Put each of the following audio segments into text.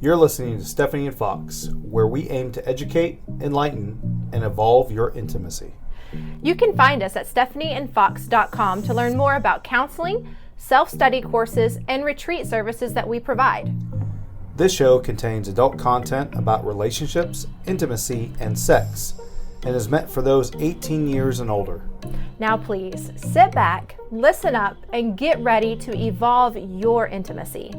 You're listening to Stephanie and Fox, where we aim to educate, enlighten, and evolve your intimacy. You can find us at stephanieandfox.com to learn more about counseling, self-study courses, and retreat services that we provide. This show contains adult content about relationships, intimacy, and sex, and is meant for those 18 years and older. Now please, sit back, listen up, and get ready to evolve your intimacy.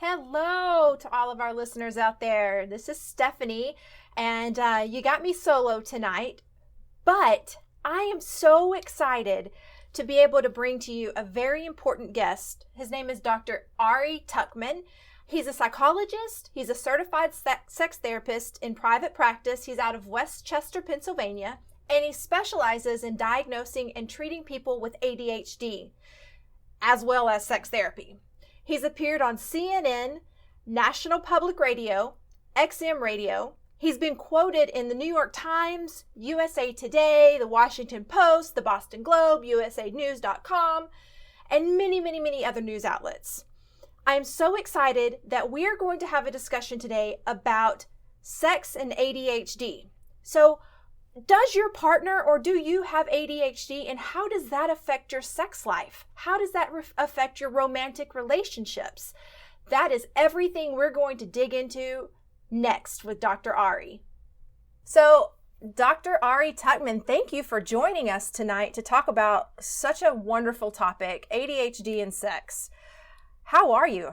Hello to all of our listeners out there. This is Stephanie, and you got me solo tonight, but I am so excited to be able to bring to you a very important guest. His name is Dr. Ari Tuckman. He's a psychologist. He's a certified sex therapist in private practice. He's out of Westchester, Pennsylvania, and he specializes in diagnosing and treating people with ADHD, as well as sex therapy. He's appeared on CNN, National Public Radio, XM Radio. He's been quoted in the New York Times, USA Today, the Washington Post, the Boston Globe, usanews.com, and many, many, many other news outlets. I am so excited that we are going to have a discussion today about sex and ADHD. So, does your partner or do you have ADHD, and how does that affect your sex life? How does that affect your romantic relationships? That is everything we're going to dig into next with Dr. Ari. So, Dr. Ari Tuckman, thank you for joining us tonight to talk about such a wonderful topic, ADHD and sex. How are you?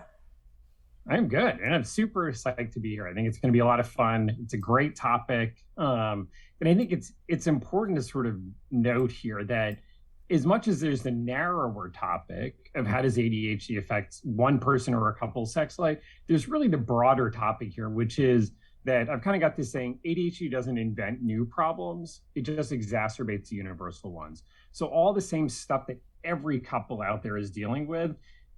I'm good, and I'm super psyched to be here. I think it's going to be a lot of fun. It's a great topic, and I think it's important to sort of note here that as much as there's the narrower topic of how does ADHD affect one person or a couple's sex life, there's really the broader topic here, which is that I've kind of got this saying, ADHD doesn't invent new problems, it just exacerbates the universal ones. So all the same stuff that every couple out there is dealing with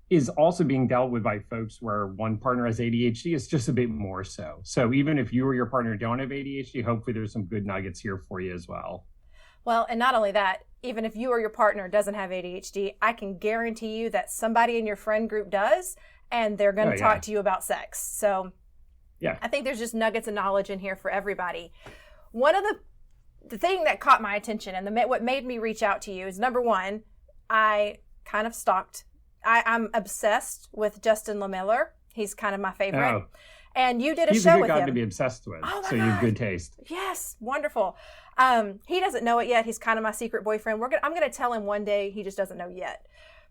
is also being dealt with by folks where one partner has ADHD. It's just a bit more so. So even if you or your partner don't have ADHD, hopefully there's some good nuggets here for you as well. Well, and not only that, even if you or your partner doesn't have ADHD, I can guarantee you that somebody in your friend group does, and they're going to talk to you about sex. So yeah, I think there's just nuggets of knowledge in here for everybody. One of the thing that caught my attention and what made me reach out to you is, number one, I kind of stalked. I'm obsessed with Justin LaMiller. He's kind of my favorite. Oh. And you did a show with him. He's a good guy to be obsessed with, so you have good taste. Yes, wonderful. He doesn't know it yet. He's kind of my secret boyfriend. I'm going to tell him one day. He just doesn't know yet.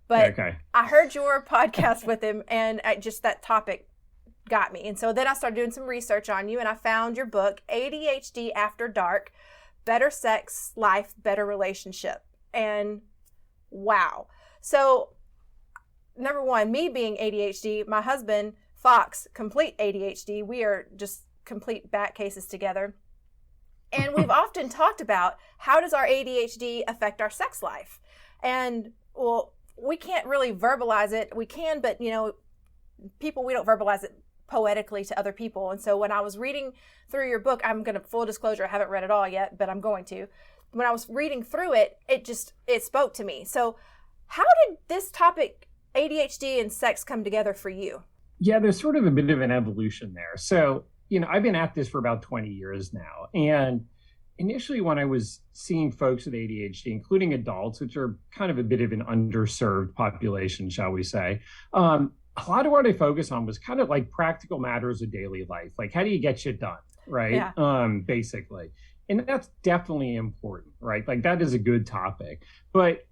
But okay. I heard your podcast with him, and just that topic got me. And so then I started doing some research on you, and I found your book, ADHD After Dark, Better Sex Life, Better Relationship. And wow. So number one, me being ADHD, my husband, Fox, complete ADHD. We are just complete bat cases together. And we've often talked about how does our ADHD affect our sex life? And well, we can't really verbalize it. We can, but we don't verbalize it poetically to other people. And so when I was reading through your book, full disclosure, I haven't read it all yet, but I'm going to. When I was reading through it, it spoke to me. So how did this topic, ADHD and sex, come together for you? Yeah, there's sort of a bit of an evolution there. So, I've been at this for about 20 years now. And initially when I was seeing folks with ADHD, including adults, which are kind of a bit of an underserved population, shall we say, a lot of what I focus on was kind of like practical matters of daily life. Like, how do you get shit done, right? Yeah. Basically. And that's definitely important, right? Like, that is a good topic. But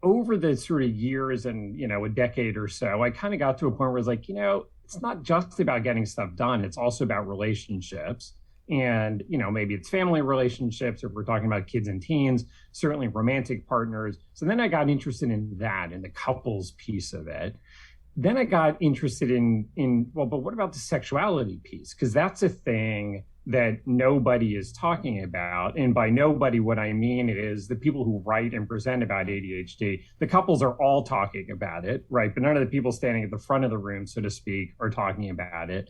over the sort of years and, a decade or so, I kind of got to a point where it's like, it's not just about getting stuff done. It's also about relationships. And, maybe it's family relationships, or if we're talking about kids and teens, certainly romantic partners. So then I got interested in that and the couples piece of it. Then I got interested in but what about the sexuality piece? Because that's a thing that nobody is talking about. And by nobody, what I mean is the people who write and present about ADHD. The couples are all talking about it, right? But none of the people standing at the front of the room, so to speak, are talking about it.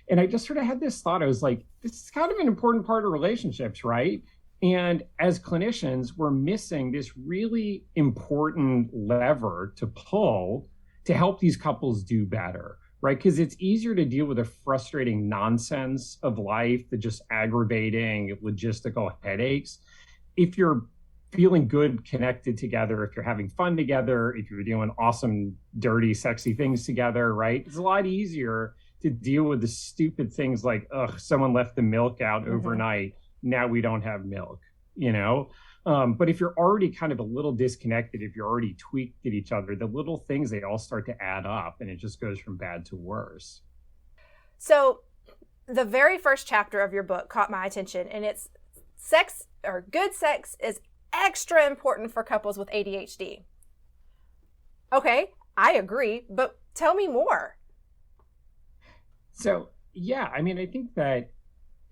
And I just sort of had this thought. I was like, this is kind of an important part of relationships, right? And as clinicians, we're missing this really important lever to pull to help these couples do better, right? Because it's easier to deal with the frustrating nonsense of life, the just aggravating logistical headaches, if you're feeling good connected together, if you're having fun together, if you're doing awesome, dirty, sexy things together, right? It's a lot easier to deal with the stupid things like, ugh, someone left the milk out overnight. Now we don't have milk, you know? But if you're already kind of a little disconnected, if you're already tweaked at each other, the little things, they all start to add up and it just goes from bad to worse. So the very first chapter of your book caught my attention, and it's sex, or good sex is extra important for couples with ADHD. Okay, I agree, but tell me more. So, yeah, I mean, I think that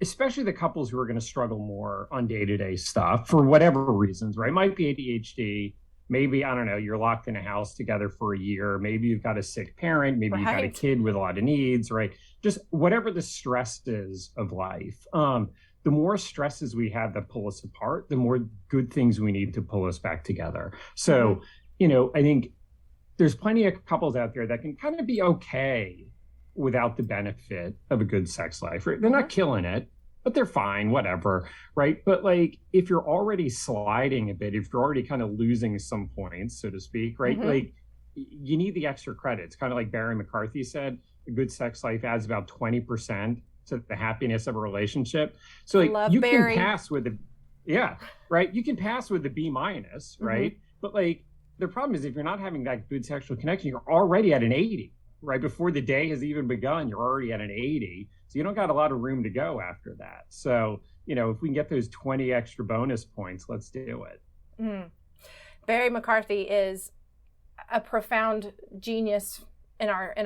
especially the couples who are going to struggle more on day-to-day stuff for whatever reasons, right? Might be ADHD. Maybe, I don't know, you're locked in a house together for a year. Maybe you've got a sick parent. Maybe you've got a kid with a lot of needs, right? Just whatever the stress is of life. The more stresses we have that pull us apart, the more good things we need to pull us back together. So, you know, I think there's plenty of couples out there that can kind of be okay without the benefit of a good sex life. Right? They're not killing it, but they're fine, whatever, right? But like, if you're already sliding a bit, if you're already kind of losing some points, so to speak, right? Like, you need the extra credits. Kind of like Barry McCarthy said, a good sex life adds about 20% to the happiness of a relationship. So like, you can pass with the, right? You can pass with the B-, right? But like, the problem is if you're not having that good sexual connection, you're already at an 80. Right before the day has even begun, you're already at an 80. So you don't got a lot of room to go after that. So, you know, if we can get those 20 extra bonus points, let's do it. Barry McCarthy is a profound genius in our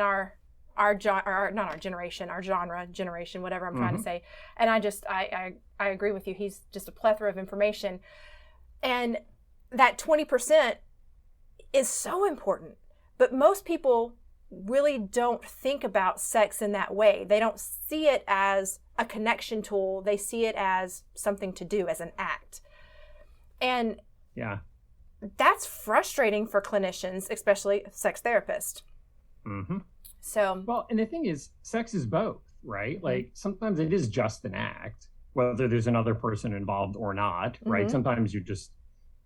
generation, whatever I'm trying to say. And I agree with you. He's just a plethora of information. And that 20% is so important. But most people really don't think about sex in that way. They don't see it as a connection tool. They see it as something to do, as an act. And that's frustrating for clinicians, especially sex therapists. So, well, and the thing is, sex is both, right? Like, sometimes it is just an act, whether there's another person involved or not, right? Sometimes you're just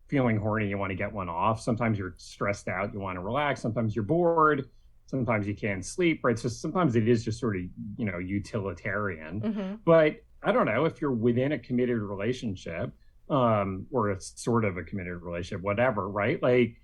feeling horny, you want to get one off. Sometimes you're stressed out, you want to relax. Sometimes you're bored. Sometimes you can't sleep, right? So sometimes it is just sort of, you know, utilitarian. But I don't know, if you're within a committed relationship, or it's sort of a committed relationship, whatever, right? Like,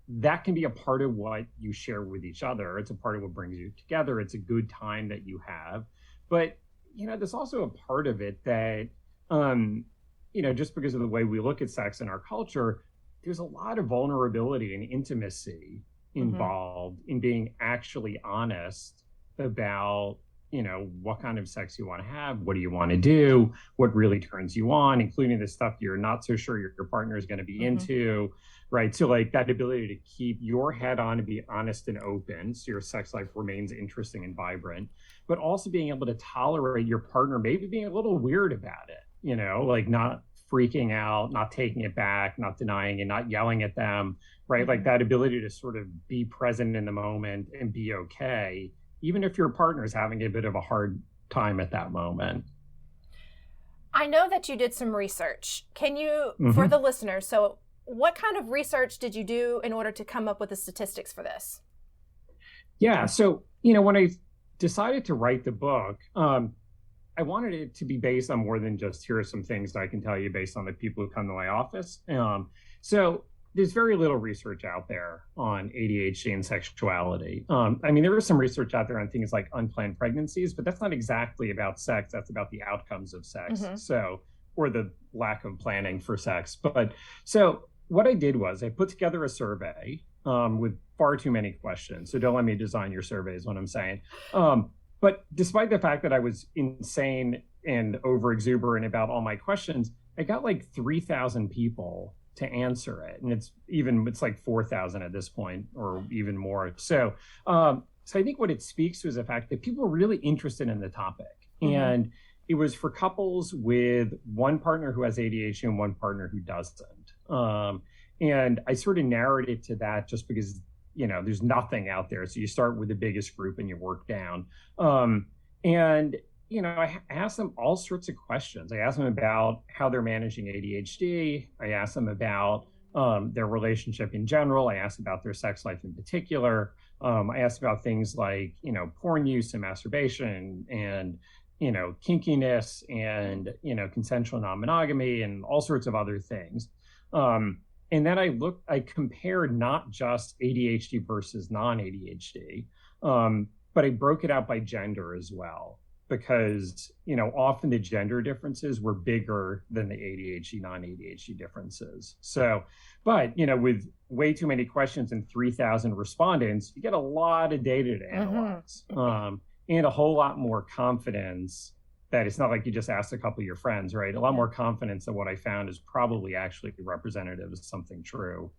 that can be a part of what you share with each other. It's a part of what brings you together. It's a good time that you have. But, you know, there's also a part of it that, you know, just because of the way we look at sex in our culture, there's a lot of vulnerability and intimacy involved in being actually honest about, you know, what kind of sex you want to have, what do you want to do, what really turns you on, including the stuff you're not so sure your partner is going to be into, right? So like, that ability to keep your head on and be honest and open so your sex life remains interesting and vibrant, but also being able to tolerate your partner maybe being a little weird about it, you know, like not freaking out, not taking it back, not denying it, not yelling at them, right? Like, that ability to sort of be present in the moment and be okay, even if your partner is having a bit of a hard time at that moment. I know that you did some research. Can you, for the listeners, so what kind of research did you do in order to come up with the statistics for this? Yeah, so, you know, when I decided to write the book, I wanted it to be based on more than just, here are some things that I can tell you based on the people who come to my office. So there's very little research out there on ADHD and sexuality. I mean, there is some research out there on things like unplanned pregnancies, but that's not exactly about sex. That's about the outcomes of sex. So, or the lack of planning for sex. But so what I did was I put together a survey with far too many questions. So don't let me design your survey is what I'm saying. But despite the fact that I was insane and over exuberant about all my questions, I got like 3,000 people to answer it. And it's like 4,000 at this point, or even more. So I think what it speaks to is the fact that people are really interested in the topic. And it was for couples with one partner who has ADHD and one partner who doesn't. And I sort of narrowed it to that just because, there's nothing out there. So you start with the biggest group and you work down. And I asked them all sorts of questions. I asked them about how they're managing ADHD. I asked them about their relationship in general. I asked about their sex life in particular. I asked about things like, porn use and masturbation and, kinkiness and, consensual non-monogamy and all sorts of other things. And then I compared not just ADHD versus non-ADHD, but I broke it out by gender as well, because, often the gender differences were bigger than the ADHD, non-ADHD differences. So, but, with way too many questions and 3,000 respondents, you get a lot of data to analyze, and a whole lot more confidence that it's not like you just asked a couple of your friends, right? A lot more confidence that what I found is probably actually representative of something true.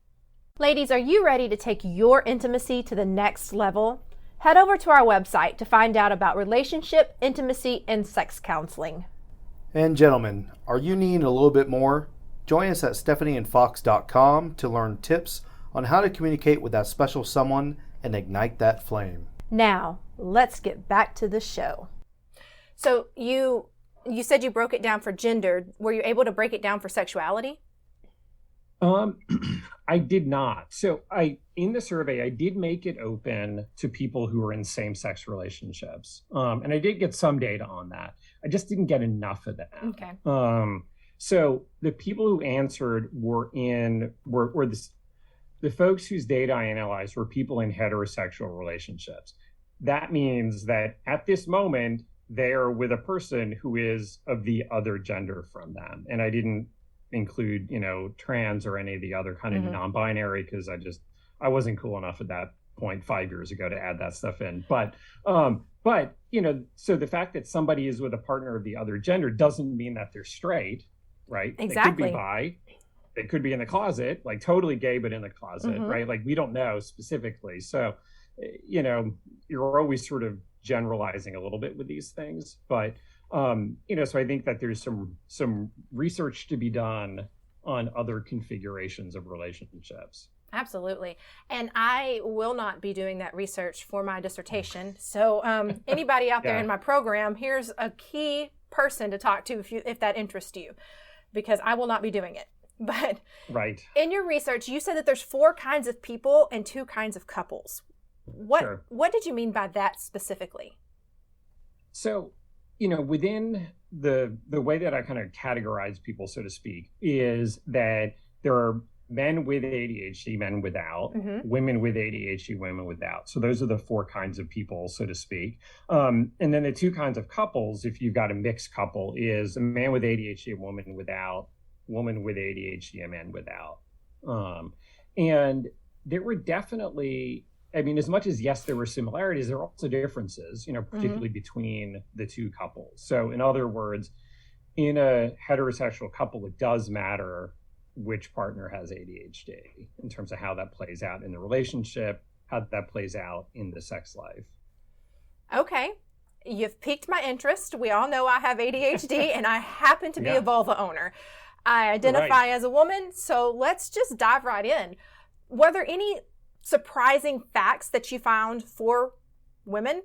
Ladies, are you ready to take your intimacy to the next level? Head over to our website to find out about relationship, intimacy, and sex counseling. And gentlemen, are you needing a little bit more? Join us at stephanieandfox.com to learn tips on how to communicate with that special someone and ignite that flame. Now, let's get back to the show. So you said you broke it down for gender. Were you able to break it down for sexuality? I did not. So in the survey, I did make it open to people who are in same-sex relationships. And I did get some data on that. I just didn't get enough of that. Okay. So the people who answered were the folks whose data I analyzed were people in heterosexual relationships. That means that at this moment, they're with a person who is of the other gender from them. And I didn't include, trans or any of the other kind of non-binary, because I wasn't cool enough at that point 5 years ago to add that stuff in. But so the fact that somebody is with a partner of the other gender doesn't mean that they're straight, right? Exactly. They could be bi, they could be in the closet, like totally gay, but in the closet, right? Like we don't know specifically. So, you're always sort of generalizing a little bit with these things, but so I think that there's some research to be done on other configurations of relationships. Absolutely. And I will not be doing that research for my dissertation. So anybody out there in my program, here's a key person to talk to if that interests you, because I will not be doing it. But right. In your research, you said that there's 4 kinds of people and 2 kinds of couples. What did you mean by that specifically? So, within the way that I kind of categorize people, so to speak, is that there are men with ADHD, men without, women with ADHD, women without. So those are the 4 kinds of people, so to speak. And then the 2 kinds of couples, if you've got a mixed couple, is a man with ADHD, a woman without, woman with ADHD, a man without. And there were definitely, as much as, yes, there were similarities, there were also differences, particularly between the 2 couples. So in other words, in a heterosexual couple, it does matter which partner has ADHD in terms of how that plays out in the relationship, how that plays out in the sex life. Okay. You've piqued my interest. We all know I have ADHD and I happen to be a vulva owner. I identify as a woman, so let's just dive right in. Were there any surprising facts that you found for women?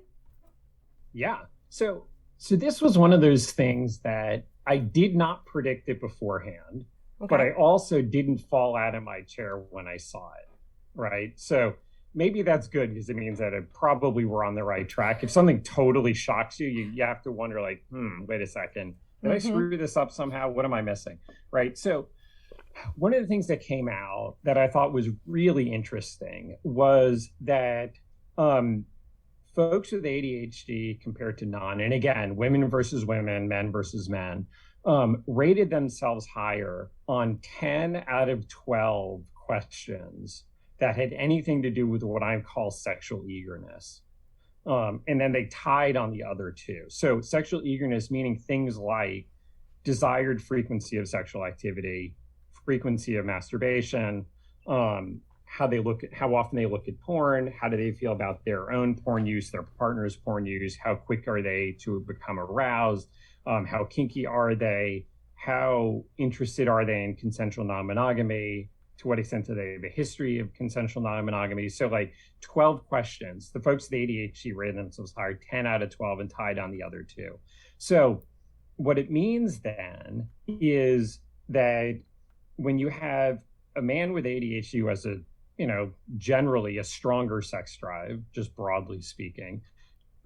Yeah. So this was one of those things that I did not predict it beforehand, but I also didn't fall out of my chair when I saw it, right? So maybe that's good, because it means that it probably we're on the right track. If something totally shocks you, you have to wonder like, wait a second, did I screw this up somehow? What am I missing, right? So one of the things that came out that I thought was really interesting was that folks with ADHD compared to non, and again, women versus women, men versus men, rated themselves higher on 10 out of 12 questions that had anything to do with what I call sexual eagerness. And then they tied on the other 2. So sexual eagerness, meaning things like desired frequency of sexual activity, frequency of masturbation, how often they look at porn, how do they feel about their own porn use, their partner's porn use, how quick are they to become aroused, how kinky are they, how interested are they in consensual non-monogamy, to what extent do they have a history of consensual non-monogamy. So like 12 questions. The folks with ADHD rated themselves higher, 10 out of 12, and tied on the other two. So what it means then is that when you have a man with ADHD who has a, generally a stronger sex drive, just broadly speaking,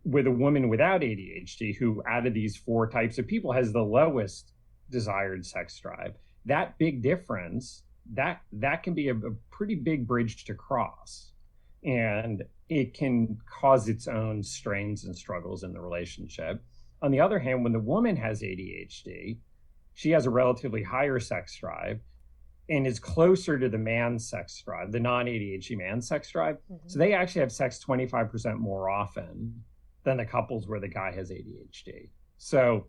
with a woman without ADHD who out of these four types of people has the lowest desired sex drive, that big difference, that can be a pretty big bridge to cross. And it can cause its own strains and struggles in the relationship. On the other hand, when the woman has ADHD, she has a relatively higher sex drive and is closer to the man's sex drive, the non-ADHD man's sex drive. Mm-hmm. So they actually have sex 25% more often than the couples where the guy has ADHD. So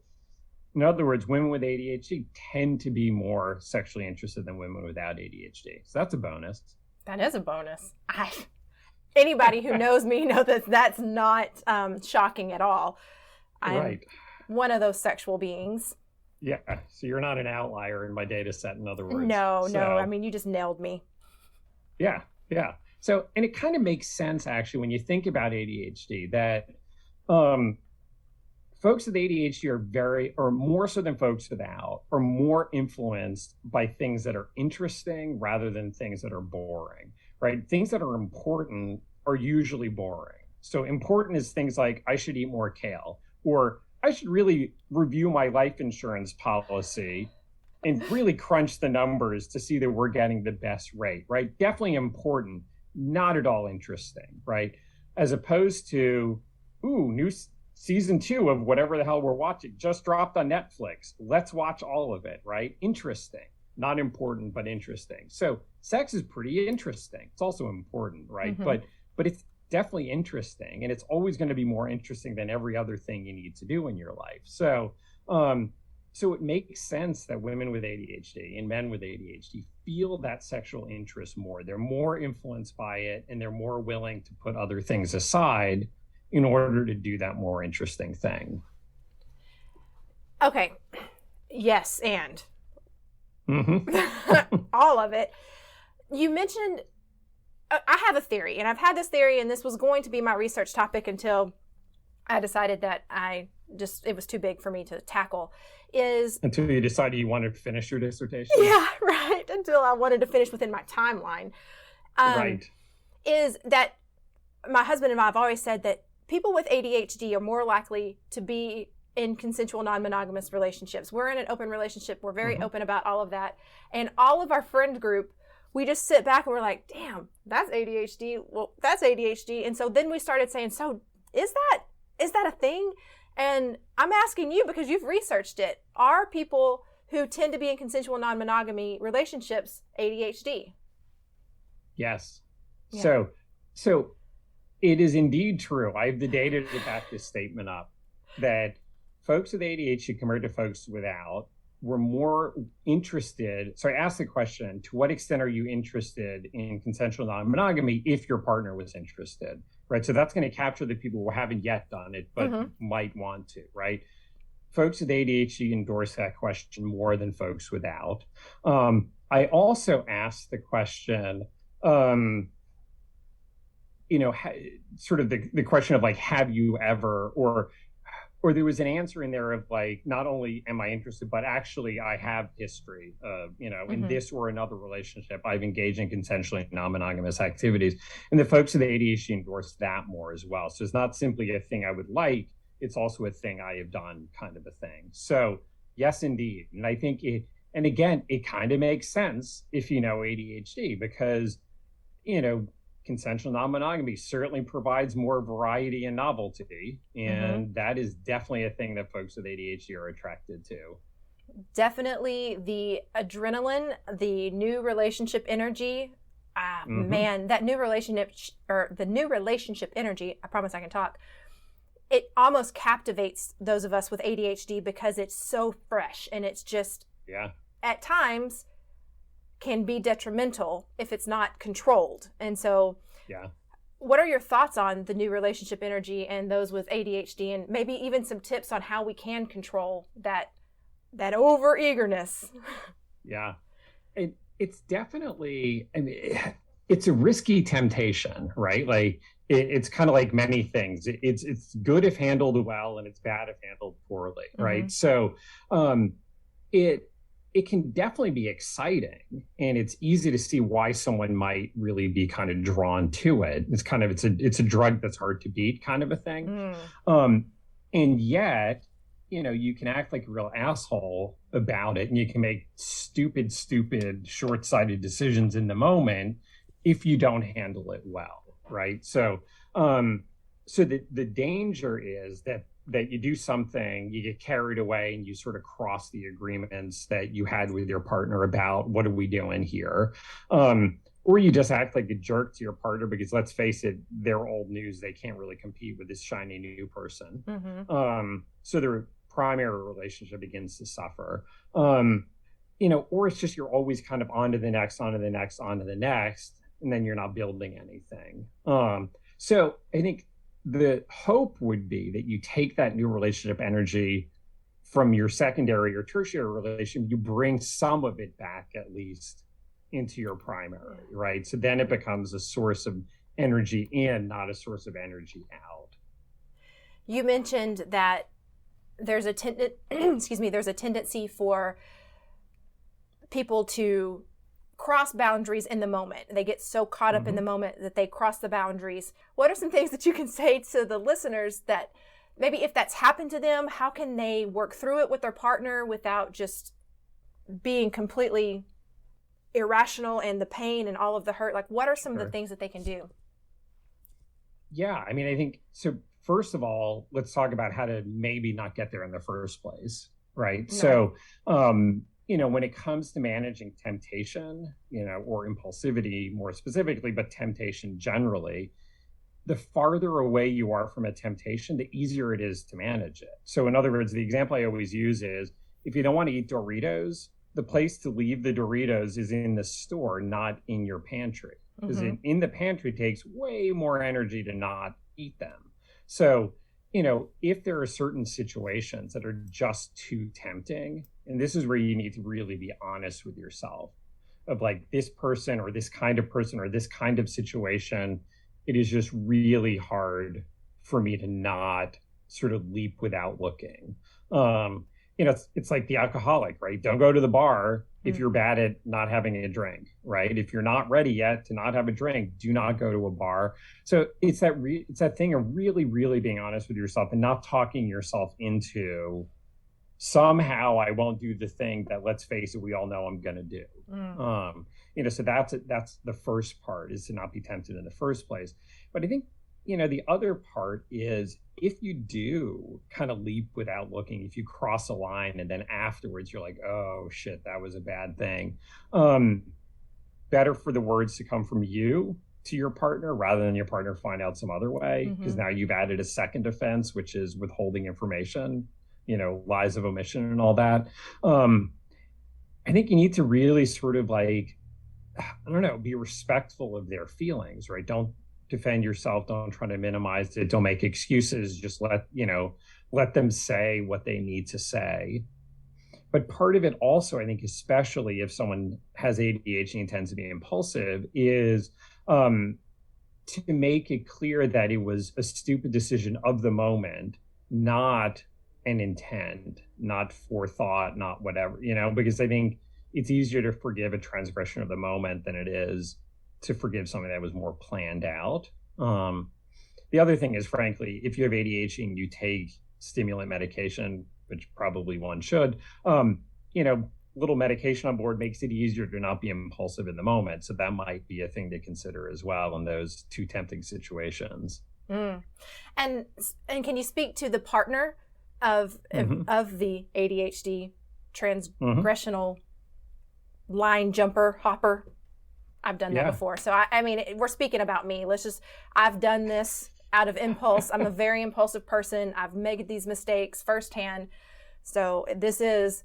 in other words, women with ADHD tend to be more sexually interested than women without ADHD. So that's a bonus. That is a bonus. Anybody who knows me knows that that's not shocking at all. I'm right. One of those sexual beings. Yeah, so you're not an outlier in my data set, in other words. No, I mean, you just nailed me. Yeah. So, and it kind of makes sense, actually, when you think about ADHD, that folks with ADHD or more so than folks without, are more influenced by things that are interesting rather than things that are boring, right? Things that are important are usually boring. So important is things like, I should eat more kale, or I should really review my life insurance policy and really crunch the numbers to see that we're getting the best rate, right? Definitely important, not at all interesting, right? As opposed to, new season 2 of whatever the hell we're watching just dropped on Netflix. Let's watch all of it, right? Interesting, not important, but interesting. So sex is pretty interesting. It's also important, right? Mm-hmm. But it's definitely interesting, and it's always going to be more interesting than every other thing you need to do in your life. So it makes sense that women with ADHD and men with ADHD feel that sexual interest more. They're more influenced by it, and they're more willing to put other things aside in order to do that more interesting thing. Okay. Yes, and mm-hmm. all of it. You mentioned, I have a theory, and I've had this theory, and this was going to be my research topic until I decided that it was too big for me to tackle. Until you decided you wanted to finish your dissertation? Yeah, right. Until I wanted to finish within my timeline. Right. Is that my husband and I have always said that people with ADHD are more likely to be in consensual non-monogamous relationships. We're in an open relationship. We're very open about all of that. And all of our friend group, we just sit back and we're like, damn, that's ADHD. Well, that's ADHD. And so then we started saying, so is that a thing? And I'm asking you because you've researched it. Are people who tend to be in consensual non-monogamy relationships ADHD? Yes. Yeah. So it is indeed true. I have the data to back this statement up, that folks with ADHD compared to folks without were more interested. So I asked the question, to what extent are you interested in consensual non-monogamy if your partner was interested, right? So that's going to capture the people who haven't yet done it, but might want to, right? Folks with ADHD endorse that question more than folks without. I also asked the question, sort of the question of like, have you ever, or there was an answer in there of like, not only am I interested, but actually I have history of, in this or another relationship, I've engaged in consensually non-monogamous activities. And the folks with ADHD endorse that more as well. So it's not simply a thing I would like, it's also a thing I have done kind of a thing. So yes, indeed. And I think it kind of makes sense if you know ADHD, because, consensual non-monogamy certainly provides more variety and novelty. And that is definitely a thing that folks with ADHD are attracted to. Definitely the adrenaline, the new relationship energy. Man, that new relationship, or the new relationship energy, I promise I can talk. It almost captivates those of us with ADHD because it's so fresh and it's just, at times, can be detrimental if it's not controlled. And so, Yeah. what are your thoughts on the new relationship energy and those with ADHD, and maybe even some tips on how we can control that over eagerness? Yeah. It's definitely, I mean, it's a risky temptation, right? Like it's kind of like many things. It's good if handled well, and it's bad if handled poorly, right? So it can definitely be exciting, and it's easy to see why someone might really be kind of drawn to it. It's a drug that's hard to beat, kind of a thing. And yet, you can act like a real asshole about it, and you can make stupid, short-sighted decisions in the moment if you don't handle it well, right? So, the danger is that you do something, you get carried away, and you sort of cross the agreements that you had with your partner about what are we doing here, or you just act like a jerk to your partner because, let's face it, they're old news. They can't really compete with this shiny new person. So their primary relationship begins to suffer. Or it's just you're always kind of on to the next, and then you're not building anything. So I think the hope would be that you take that new relationship energy from your secondary or tertiary relation, you bring some of it back at least into your primary, right? So then it becomes a source of energy in, not a source of energy out. You mentioned that there's a tendency for people to cross boundaries in the moment. They get so caught up in the moment that they cross the boundaries. What are some things that you can say to the listeners that maybe if that's happened to them, how can they work through it with their partner without just being completely irrational and the pain and all of the hurt? Like, what are some of the things that they can do? Yeah, I mean, I think, so first of all, let's talk about how to maybe not get there in the first place, right? No. So, when it comes to managing temptation, or impulsivity more specifically, but temptation generally, the farther away you are from a temptation, the easier it is to manage it. So in other words, the example I always use is, if you don't want to eat Doritos, the place to leave the Doritos is in the store, not in your pantry. Because in the pantry it takes way more energy to not eat them. So, if there are certain situations that are just too tempting, and this is where you need to really be honest with yourself, of like, this person or this kind of situation, it is just really hard for me to not sort of leap without looking. It's like the alcoholic, right? Don't go to the bar if you're bad at not having a drink, right? If you're not ready yet to not have a drink, do not go to a bar. So it's that thing of really, really being honest with yourself and not talking yourself into, somehow I won't do the thing that, let's face it, we all know I'm going to do. So that's the first part, is to not be tempted in the first place. But I think, the other part is, if you do kind of leap without looking, if you cross a line and then afterwards you're like, oh shit, that was a bad thing. Better for the words to come from you to your partner rather than your partner find out some other way, because now you've added a second offense, which is withholding information, lies of omission and all that. I think you need to really sort of like, be respectful of their feelings, right? Don't defend yourself. Don't try to minimize it. Don't make excuses. Just let them say what they need to say. But part of it also, I think, especially if someone has ADHD and tends to be impulsive, is to make it clear that it was a stupid decision of the moment, not an intent, not forethought, not whatever, because I think it's easier to forgive a transgression of the moment than it is to forgive something that was more planned out. The other thing is, frankly, if you have ADHD and you take stimulant medication, which probably one should, little medication on board makes it easier to not be impulsive in the moment. So that might be a thing to consider as well in those too tempting situations. And can you speak to the partner of the ADHD transgressional line jumper, hopper? I've done that before. So I mean, we're speaking about me. I've done this out of impulse. I'm a very impulsive person. I've made these mistakes firsthand. So this is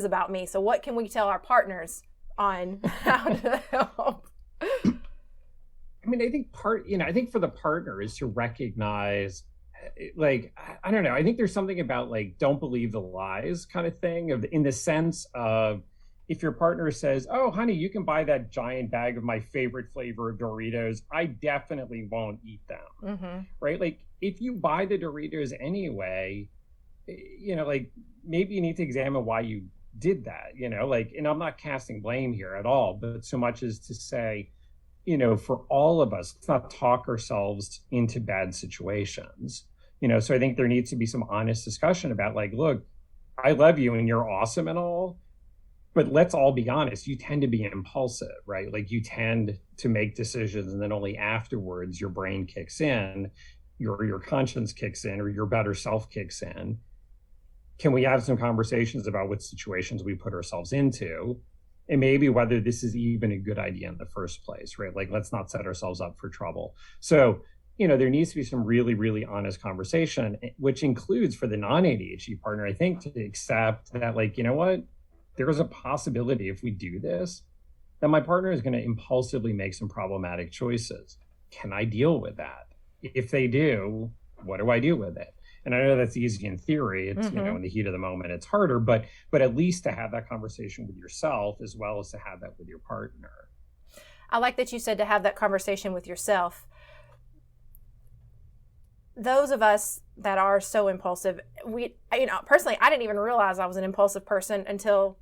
about me. So what can we tell our partners on how to help. I mean, I think for the partner is to recognize, like, I don't know. I think there's something about like, don't believe the lies kind of thing, in the sense of, if your partner says, oh, honey, you can buy that giant bag of my favorite flavor of Doritos, I definitely won't eat them. Right? Like, if you buy the Doritos anyway, like, maybe you need to examine why you did that, like, and I'm not casting blame here at all, but so much as to say, for all of us, let's not talk ourselves into bad situations. So I think there needs to be some honest discussion about, like, look, I love you and you're awesome and all, but let's all be honest, you tend to be impulsive, right? Like, you tend to make decisions and then only afterwards your brain kicks in, your conscience kicks in, or your better self kicks in. Can we have some conversations about what situations we put ourselves into? And maybe whether this is even a good idea in the first place, right? Like, let's not set ourselves up for trouble. So, there needs to be some really, really honest conversation, which includes, for the non-ADHD partner, I think, to accept that, like, you know what? There is a possibility, if we do this, that my partner is going to impulsively make some problematic choices. Can I deal with that? If they do, what do I do with it? And I know that's easy in theory. It's, in the heat of the moment, it's harder, but at least to have that conversation with yourself as well as to have that with your partner. I like that you said to have that conversation with yourself. Those of us that are so impulsive, personally, I didn't even realize I was an impulsive person until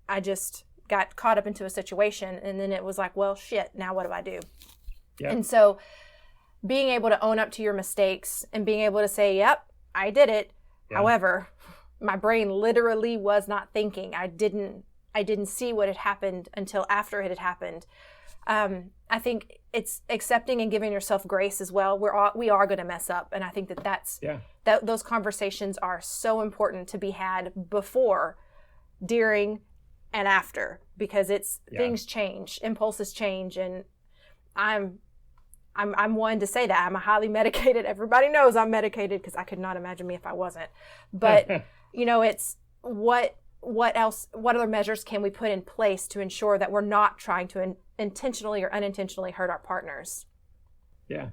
I just got caught up into a situation. And then it was like, well, shit, now what do I do? Yeah. And so being able to own up to your mistakes and being able to say, yep, I did it. Yeah. However, my brain literally was not thinking. I didn't see what had happened until after it had happened. I think it's accepting and giving yourself grace as well. We are going to mess up. And I think that those conversations are so important to be had before, during, and after, because things change, impulses change. And I'm one to say that. I'm a highly medicated. Everybody knows I'm medicated, because I could not imagine me if I wasn't. But, it's what else, what other measures can we put in place to ensure that we're not trying to intentionally or unintentionally hurt our partners? Yeah.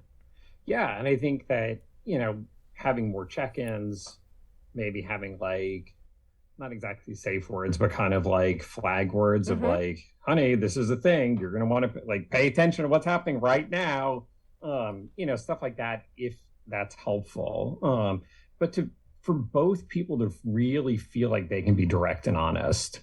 Yeah. And I think that, having more check-ins, maybe having, like, not exactly safe words, but kind of like flag words of like, honey, this is a thing. You're going to want to, like, pay attention to what's happening right now. Stuff like that, if that's helpful. But for both people to really feel like they can be direct and honest,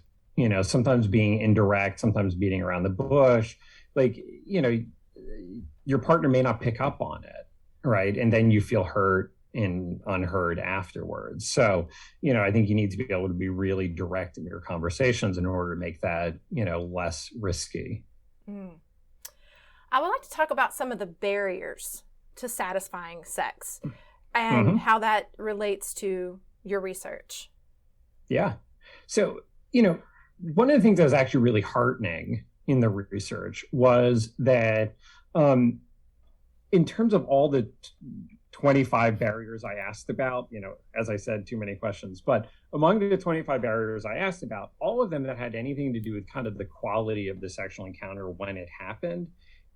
sometimes being indirect, sometimes beating around the bush, like, your partner may not pick up on it. Right. And then you feel hurt and unheard afterwards. So, I think you need to be able to be really direct in your conversations in order to make that, less risky. I would like to talk about some of the barriers to satisfying sex and how that relates to your research. Yeah. So, one of the things that was actually really heartening in the research was that in terms of all the 25 barriers I asked about, as I said, too many questions, but among the 25 barriers I asked about, all of them that had anything to do with kind of the quality of the sexual encounter when it happened,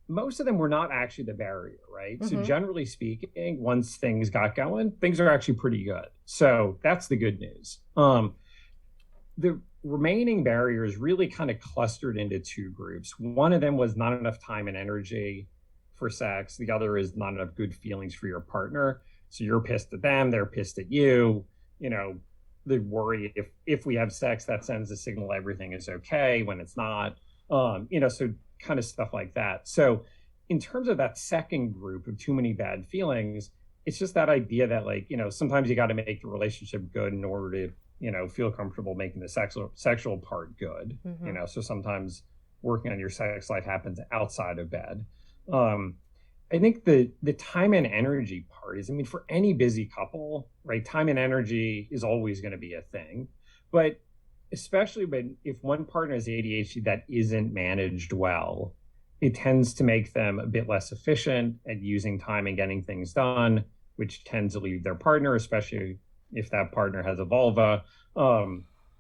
most of them were not actually the barrier, right? So generally speaking, once things got going, things are actually pretty good. So that's the good news. The remaining barriers really kind of clustered into two groups. One of them was not enough time and energy for sex. The other is not enough good feelings for your partner. So you're pissed at them, they're pissed at you. The worry if we have sex, that sends a signal everything is okay when it's not. So kind of stuff like that. So in terms of that second group of too many bad feelings, it's just that idea that, like, sometimes you got to make the relationship good in order to, feel comfortable making the sexual part good. So sometimes working on your sex life happens outside of bed. I think the time and energy part is, for any busy couple, right? Time and energy is always going to be a thing, but especially if one partner has ADHD that isn't managed well, it tends to make them a bit less efficient at using time and getting things done, which tends to leave their partner, especially if that partner has a vulva,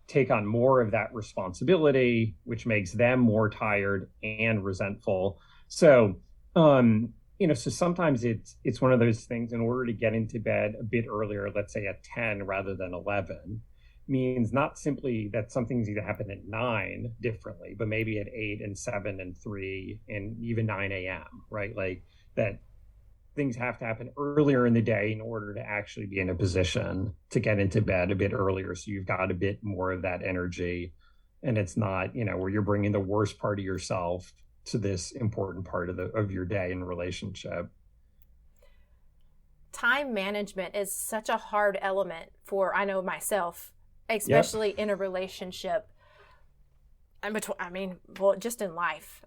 take on more of that responsibility, which makes them more tired and resentful. So, so sometimes it's one of those things. In order to get into bed a bit earlier, let's say at 10 rather than 11, means not simply that something's either happen at 9 differently, but maybe at 8 and 7 and 3 and even 9 a.m., right? Like that things have to happen earlier in the day in order to actually be in a position to get into bed a bit earlier. So you've got a bit more of that energy, and it's not, where you're bringing the worst part of yourself to this important part of your day and relationship. Time management is such a hard element for, I know myself, especially in a relationship. Just in life.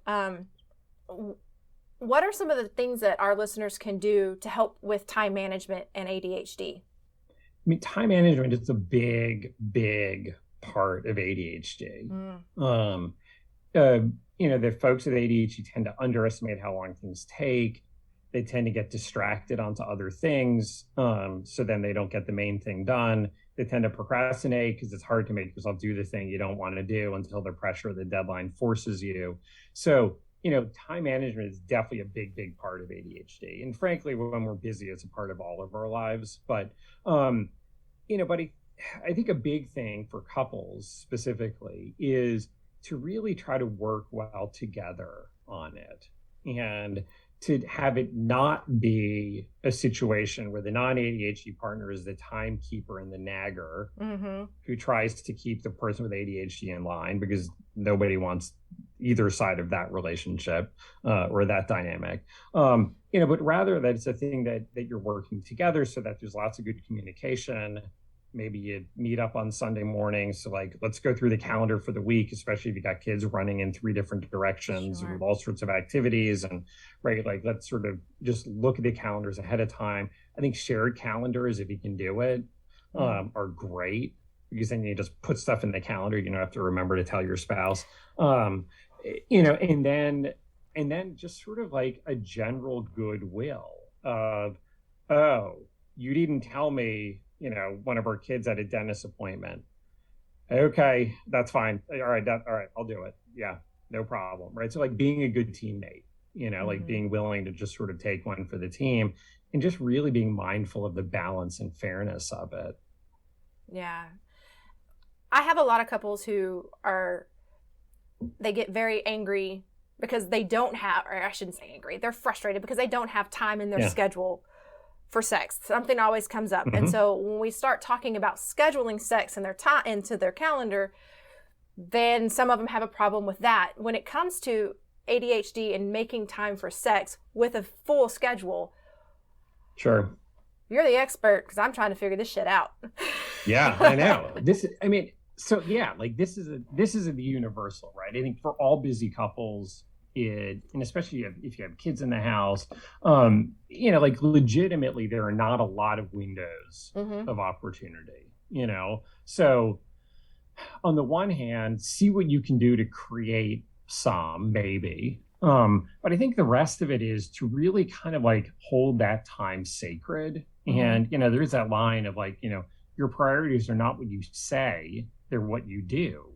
What are some of the things that our listeners can do to help with time management and ADHD? Time management is a big, big part of ADHD. The folks with ADHD tend to underestimate how long things take. They tend to get distracted onto other things. So then they don't get the main thing done. They tend to procrastinate because it's hard to make yourself do the thing you don't want to do until the pressure of the deadline forces you. So, time management is definitely a big, big part of ADHD. And frankly, when we're busy, it's a part of all of our lives. But, I think a big thing for couples specifically is to really try to work well together on it, and to have it not be a situation where the non-ADHD partner is the timekeeper and the nagger who tries to keep the person with ADHD in line, because nobody wants either side of that relationship or that dynamic. But rather that it's a thing that you're working together so that there's lots of good communication. Maybe you meet up on Sunday morning. So let's go through the calendar for the week, especially if you got kids running in 3 different directions with all sorts of activities, and let's sort of just look at the calendars ahead of time. I think shared calendars, if you can do it, are great, because then you just put stuff in the calendar. You don't have to remember to tell your spouse, and then just sort of like a general goodwill of, oh, you didn't tell me, one of our kids had a dentist appointment. Okay, that's fine. All right, I'll do it. Yeah, no problem. Right. So being a good teammate, being willing to just sort of take one for the team, and just really being mindful of the balance and fairness of it. Yeah. I have a lot of couples who they get very angry because they don't have, or I shouldn't say angry, they're frustrated because they don't have time in their schedule for sex. Something always comes up. And so when we start talking about scheduling sex in their time into their calendar, then some of them have a problem with that. When it comes to ADHD and making time for sex with a full schedule, sure, you're the expert, because I'm trying to figure this shit out. Yeah, I know. This is the universal, right? I think for all busy couples, and especially if you have kids in the house, legitimately there are not a lot of windows of opportunity, So on the one hand, see what you can do to create some, maybe. But I think the rest of it is to really kind of hold that time sacred. And, there's that line of your priorities are not what you say, they're what you do.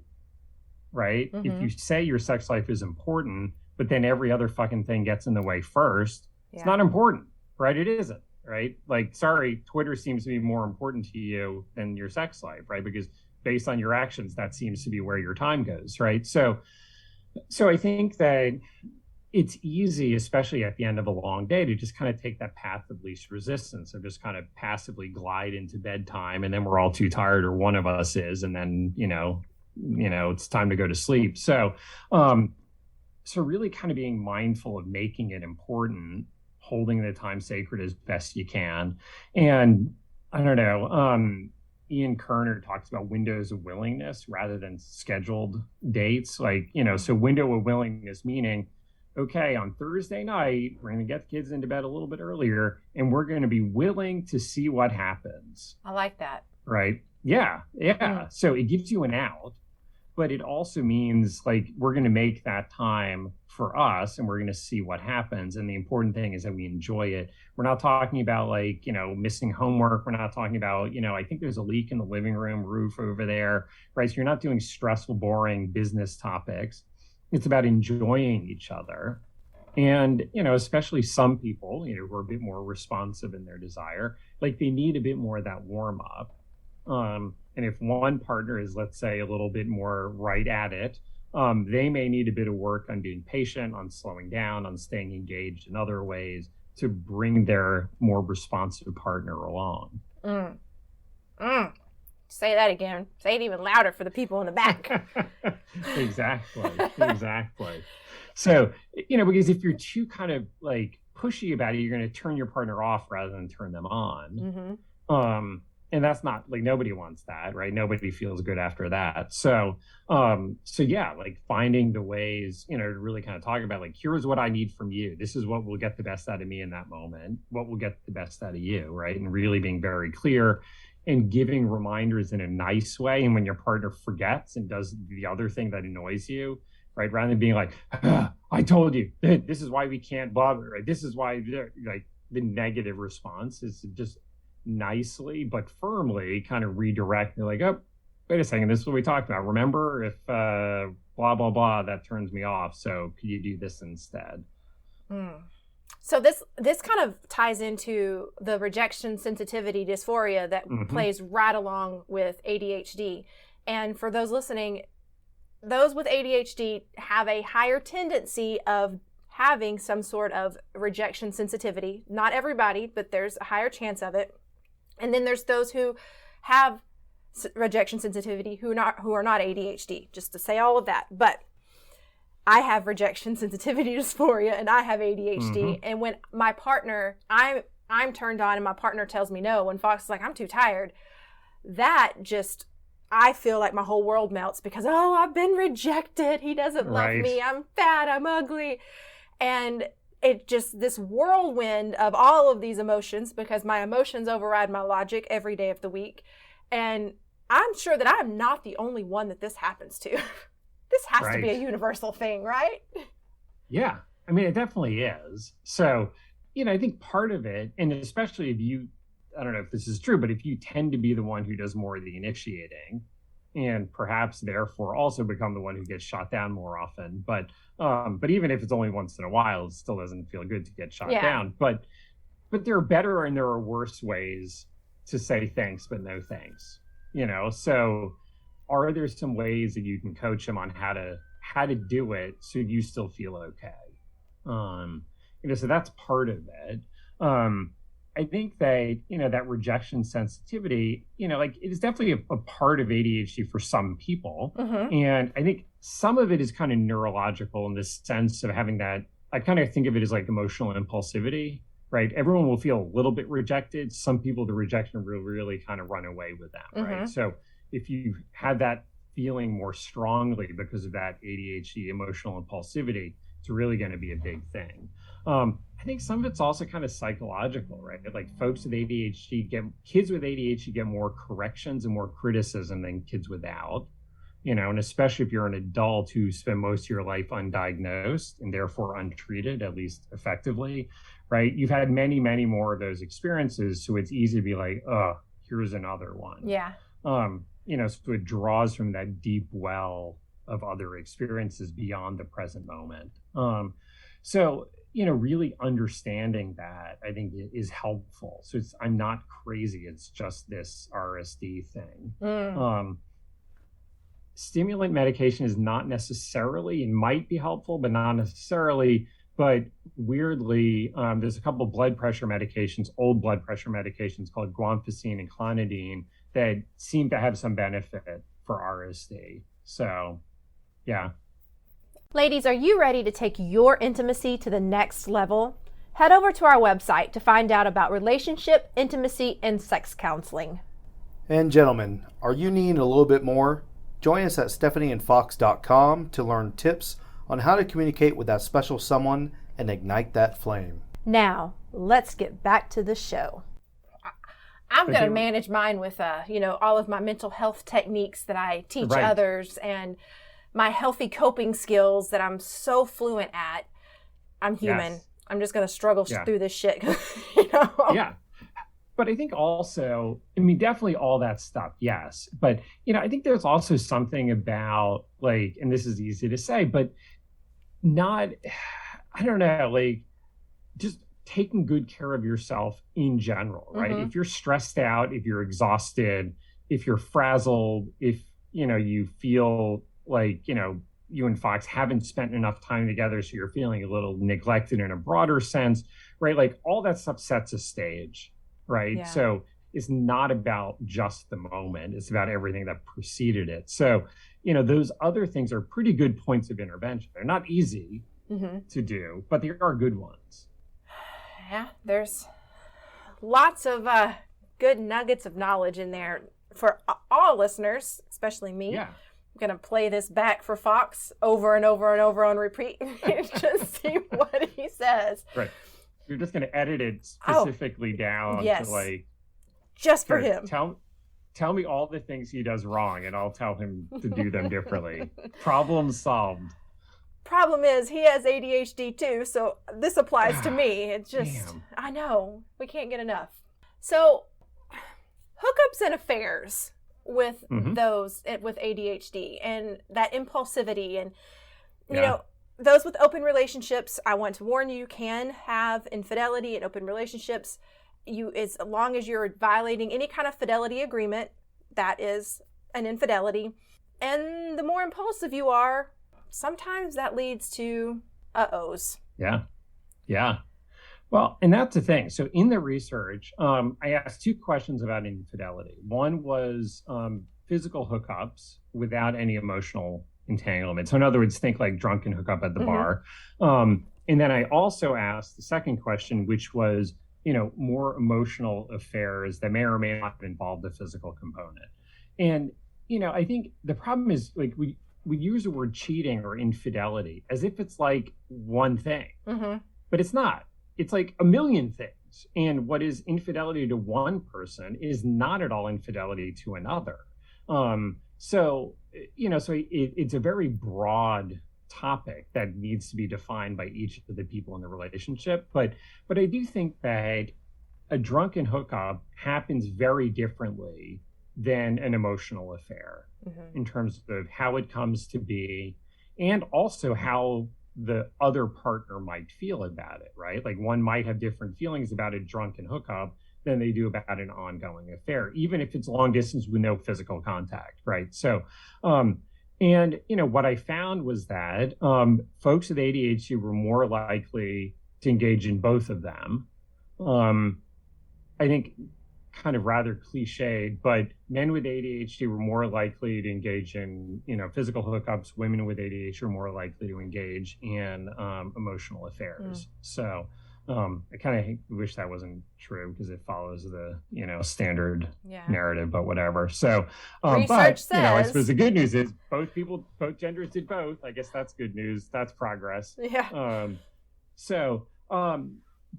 Right? If you say your sex life is important, but then every other fucking thing gets in the way first, it's not important, right? It isn't, right? Sorry, Twitter seems to be more important to you than your sex life, right? Because based on your actions, that seems to be where your time goes, right? So I think that it's easy, especially at the end of a long day, to just kind of take that path of least resistance and just kind of passively glide into bedtime, and then we're all too tired, or one of us is, and then, it's time to go to sleep. So really kind of being mindful of making it important, holding the time sacred as best you can. And I don't know, Ian Kerner talks about windows of willingness rather than scheduled dates. So window of willingness meaning, okay, on Thursday night, we're going to get the kids into bed a little bit earlier, and we're going to be willing to see what happens. I like that. Right. Yeah. So it gives you an out. but it also means like we're going to make that time for us and we're going to see what happens. And the important thing is that we enjoy it. We're not talking about like, missing homework. We're not talking about, I think there's a leak in the living room roof over there, right? So you're not doing stressful, boring business topics. It's about enjoying each other. And, especially some people, who are a bit more responsive in their desire, like they need a bit more of that warm up. And if one partner is, let's say, a little bit more right at it, they may need a bit of work on being patient, on slowing down, on staying engaged in other ways to bring their more responsive partner along. Say that again. Say it even louder for the people in the back. Exactly. So, because if you're too kind of like pushy about it, you're going to turn your partner off rather than turn them on. Mm-hmm. And that's not like, nobody wants that, right? Nobody feels good after that. So yeah, like finding the ways, to really kind of talk about like, here's what I need from you. This is what will get the best out of me in that moment. What will get the best out of you, right? And really being very clear and giving reminders in a nice way. And when your partner forgets and does the other thing that annoys you, right? Rather than being like, I told you, this is why we can't bother, right? This is why, like the negative response is to just nicely but firmly kind of redirect. They're like, oh, wait a second, this is what we talked about. Remember, if blah, blah, blah, that turns me off. So could you do this instead? So this kind of ties into the rejection sensitivity dysphoria that plays right along with ADHD. And for those listening, those with ADHD have a higher tendency of having some sort of rejection sensitivity. Not everybody, but there's a higher chance of it. And then there's those who have rejection sensitivity who are not ADHD, just to say all of that. But I have rejection sensitivity dysphoria and I have ADHD. And when my partner, I'm turned on and my partner tells me no, when Fox is like, I'm too tired, that just, I feel like my whole world melts because, I've been rejected. He doesn't love me. I'm fat. I'm ugly. And it just, this whirlwind of all of these emotions, because my emotions override my logic every day of the week. And I'm sure that I'm not the only one that this happens to. This has to be a universal thing, right? Yeah. I mean, it definitely is. So, I think part of it, and especially if you, I don't know if this is true, but if you tend to be the one who does more of the initiating and perhaps therefore also become the one who gets shot down more often. But even if it's only once in a while, it still doesn't feel good to get shot down. But there are better and there are worse ways to say thanks, but no thanks, so are there some ways that you can coach them on how to do it so you still feel okay? So that's part of it. I think that, that rejection sensitivity, like it is definitely a part of ADHD for some people. And I think some of it is kind of neurological in the sense of having that, I kind of think of it as like emotional impulsivity, right? Everyone will feel a little bit rejected. Some people, the rejection will really kind of run away with them, right? So if you had that feeling more strongly because of that ADHD emotional impulsivity, it's really going to be a big thing. I think some of it's also kind of psychological, right? Like kids with ADHD get more corrections and more criticism than kids without, and especially if you're an adult who spent most of your life undiagnosed and therefore untreated, at least effectively, right? You've had many, many more of those experiences. So it's easy to be like, here's another one. Yeah. So it draws from that deep well of other experiences beyond the present moment. So really understanding that, I think, is helpful. So I'm not crazy. It's just this RSD thing. Stimulant medication is not necessarily, it might be helpful, but not necessarily. But weirdly, there's a couple of blood pressure medications, old blood pressure medications called guanfacine and clonidine that seem to have some benefit for RSD. So, yeah. Ladies, are you ready to take your intimacy to the next level? Head over to our website to find out about relationship, intimacy, and sex counseling. And gentlemen, are you needing a little bit more? Join us at stephanieandfox.com to learn tips on how to communicate with that special someone and ignite that flame. Now, let's get back to the show. I'm But going they to were- manage mine with, all of my mental health techniques that I teach Right. others and my healthy coping skills that I'm so fluent at. I'm human. Yes. I'm just going to struggle Yeah. through this shit. Yeah. But I think also, I mean, definitely all that stuff, yes. But, I think there's also something about like, and this is easy to say, but not, I don't know, like just taking good care of yourself in general, right? Mhm. If you're stressed out, if you're exhausted, if you're frazzled, if, you feel like, you and Fox haven't spent enough time together, so you're feeling a little neglected in a broader sense, right? Like all that stuff sets a stage, right? Yeah. So it's not about just the moment, it's about everything that preceded it. So, those other things are pretty good points of intervention. They're not easy to do, but they are good ones. Yeah, there's lots of good nuggets of knowledge in there for all listeners, especially me. Yeah. I'm going to play this back for Fox over and over and over on repeat just see what he says. Right. You're just going to edit it specifically down yes. to like, just for here, him. Tell me all the things he does wrong and I'll tell him to do them differently. Problem solved. Problem is he has ADHD too, so this applies to me. It's just, Damn. I know, we can't get enough. So hookups and affairs with those with ADHD and that impulsivity and, those with open relationships, I want to warn you, can have infidelity in open relationships. As long as you're violating any kind of fidelity agreement, that is an infidelity. And the more impulsive you are, sometimes that leads to uh-ohs. Yeah. Yeah. Well, and that's the thing. So in the research, I asked 2 questions about infidelity. One was physical hookups without any emotional entanglement. So in other words, think like drunken hookup at the bar. And then I also asked the second question, which was, more emotional affairs that may or may not have involved the physical component. And, I think the problem is like we use the word cheating or infidelity as if it's like one thing, but it's not. It's like a million things. And what is infidelity to one person is not at all infidelity to another. So it's a very broad topic that needs to be defined by each of the people in the relationship. But I do think that a drunken hookup happens very differently than an emotional affair in terms of how it comes to be and also how the other partner might feel about it, right? Like one might have different feelings about a drunken hookup than they do about an ongoing affair, even if it's long distance with no physical contact, right? So, and what I found was that folks with ADHD were more likely to engage in both of them. I think kind of rather cliched, but men with ADHD were more likely to engage in, physical hookups. Women with ADHD are more likely to engage in emotional affairs. So I kind of wish that wasn't true because it follows the, standard narrative, but whatever. So, Research says, I suppose the good news is both genders did both. I guess that's good news. That's progress. Yeah.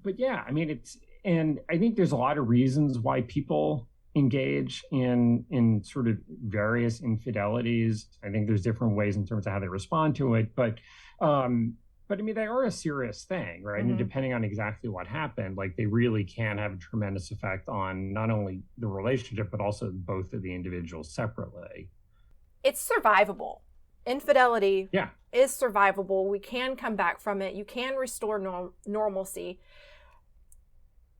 But yeah, I mean, and I think there's a lot of reasons why people engage in sort of various infidelities. I think there's different ways in terms of how they respond to it, but I mean, they are a serious thing, right? And depending on exactly what happened, like they really can have a tremendous effect on not only the relationship, but also both of the individuals separately. It's survivable. Infidelity is survivable. We can come back from it. You can restore normalcy.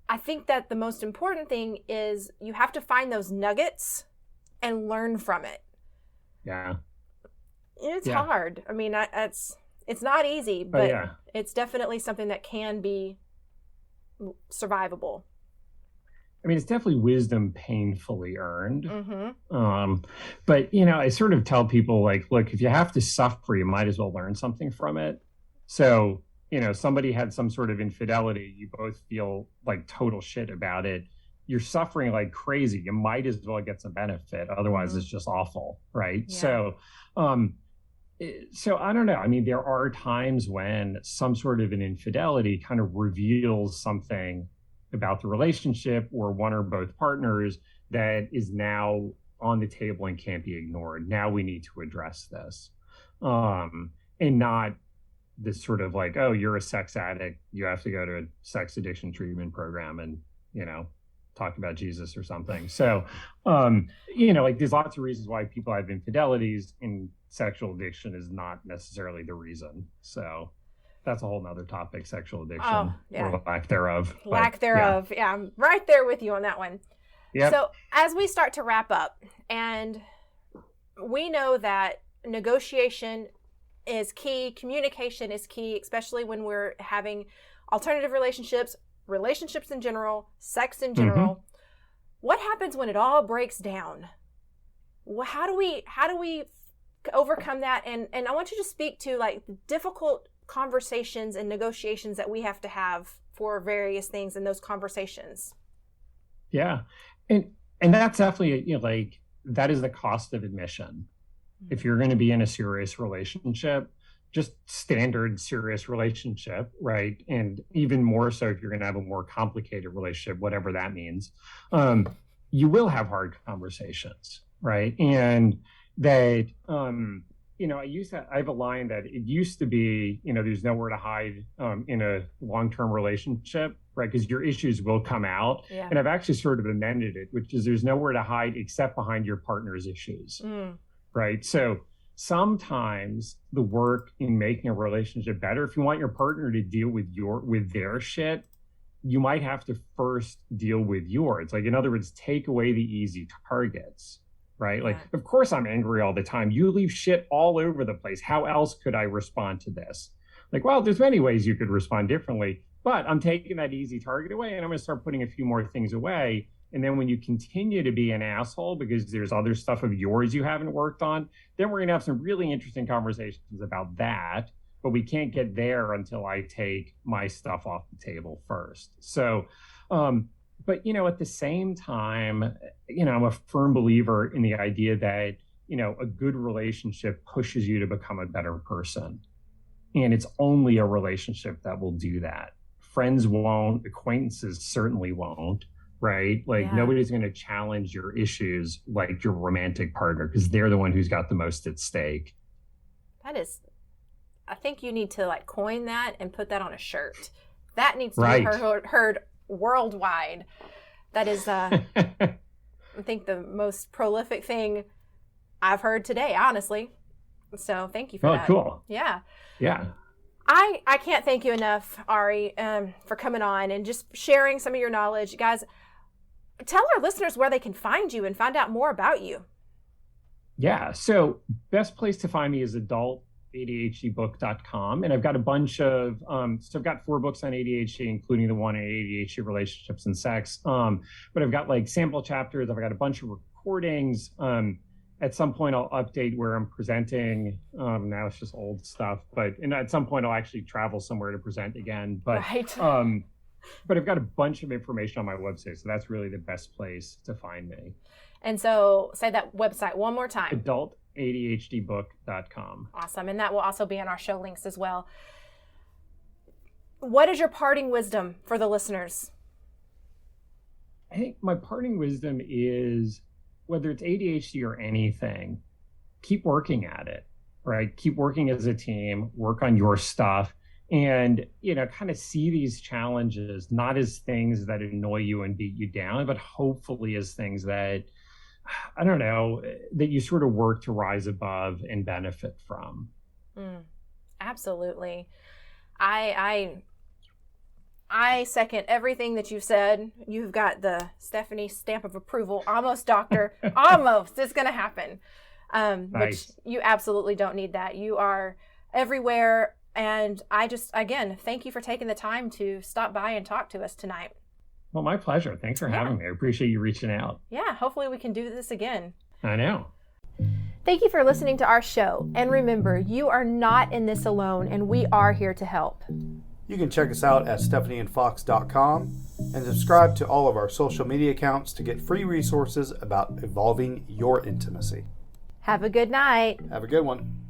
I think that the most important thing is you have to find those nuggets and learn from it. Yeah. It's hard. I mean, it's not easy, but it's definitely something that can be survivable. I mean, it's definitely wisdom painfully earned. But, I sort of tell people like, look, if you have to suffer, you might as well learn something from it. So, somebody had some sort of infidelity, you both feel like total shit about it. You're suffering like crazy. You might as well get some benefit. Otherwise, it's just awful, right? Yeah. So I don't know. I mean, there are times when some sort of an infidelity kind of reveals something about the relationship or one or both partners that is now on the table and can't be ignored. Now we need to address this. And not this sort of like, oh, you're a sex addict, you have to go to a sex addiction treatment program and, talk about Jesus or something. So, like there's lots of reasons why people have infidelities, and sexual addiction is not necessarily the reason. So that's a whole nother topic, sexual addiction or lack thereof. Lack thereof. Yeah, I'm right there with you on that one. Yep. So as we start to wrap up, and we know that negotiation is key, communication is key, especially when we're having alternative relationships in general, sex in general. Mm-hmm. What happens when it all breaks down? How do we overcome that? And I want you to speak to like difficult conversations and negotiations that we have to have for various things in those conversations. Yeah. And that's definitely, like that is the cost of admission. Mm-hmm. If you're going to be in a serious relationship, just standard serious relationship, right? And even more so if you're going to have a more complicated relationship, whatever that means, you will have hard conversations, right? And that, I have a line that it used to be, there's nowhere to hide in a long-term relationship, right? Because your issues will come out. Yeah. And I've actually sort of amended it, which is there's nowhere to hide except behind your partner's issues, right? So sometimes the work in making a relationship better, if you want your partner to deal with their shit, you might have to first deal with yours. Like, in other words, take away the easy targets, right? Yeah. Like, of course I'm angry all the time. You leave shit all over the place. How else could I respond to this? Like, well, there's many ways you could respond differently, but I'm taking that easy target away and I'm going to start putting a few more things away. And then when you continue to be an asshole because there's other stuff of yours you haven't worked on, then we're going to have some really interesting conversations about that. But we can't get there until I take my stuff off the table first. So, but, at the same time, I'm a firm believer in the idea that, a good relationship pushes you to become a better person. And it's only a relationship that will do that. Friends won't, acquaintances certainly won't. Right? Like nobody's going to challenge your issues like your romantic partner because they're the one who's got the most at stake. I think you need to like coin that and put that on a shirt. That needs to be heard worldwide. That is, I think, the most prolific thing I've heard today, honestly. So thank you for that. Oh, cool. Yeah. Yeah. I can't thank you enough, Ari, for coming on and just sharing some of your knowledge. Guys, tell our listeners where they can find you and find out more about you. Yeah. So best place to find me is adultadhdbook.com. And I've got a bunch of, so I've got 4 books on ADHD, including the one on ADHD relationships and sex. But I've got like sample chapters. I've got a bunch of recordings. At some point I'll update where I'm presenting. Now it's just old stuff, and at some point I'll actually travel somewhere to present again. But I've got a bunch of information on my website, so that's really the best place to find me. And so say that website one more time. adultadhdbook.com. Awesome. And that will also be in our show links as well. What is your parting wisdom for the listeners? I think my parting wisdom is, whether it's ADHD or anything, keep working at it, right? Keep working as a team, work on your stuff, and, kind of see these challenges not as things that annoy you and beat you down, but hopefully as things that, that you sort of work to rise above and benefit from. Absolutely. I second everything that you said. You've got the Stephanie stamp of approval. Almost, doctor. Almost. It's going to happen. Nice. Which you absolutely don't need that. You are everywhere. And I just, again, thank you for taking the time to stop by and talk to us tonight. Well, my pleasure. Thanks for having me. I appreciate you reaching out. Yeah. Hopefully we can do this again. I know. Thank you for listening to our show. And remember, you are not in this alone, and we are here to help. You can check us out at stephanieandfox.com and subscribe to all of our social media accounts to get free resources about evolving your intimacy. Have a good night. Have a good one.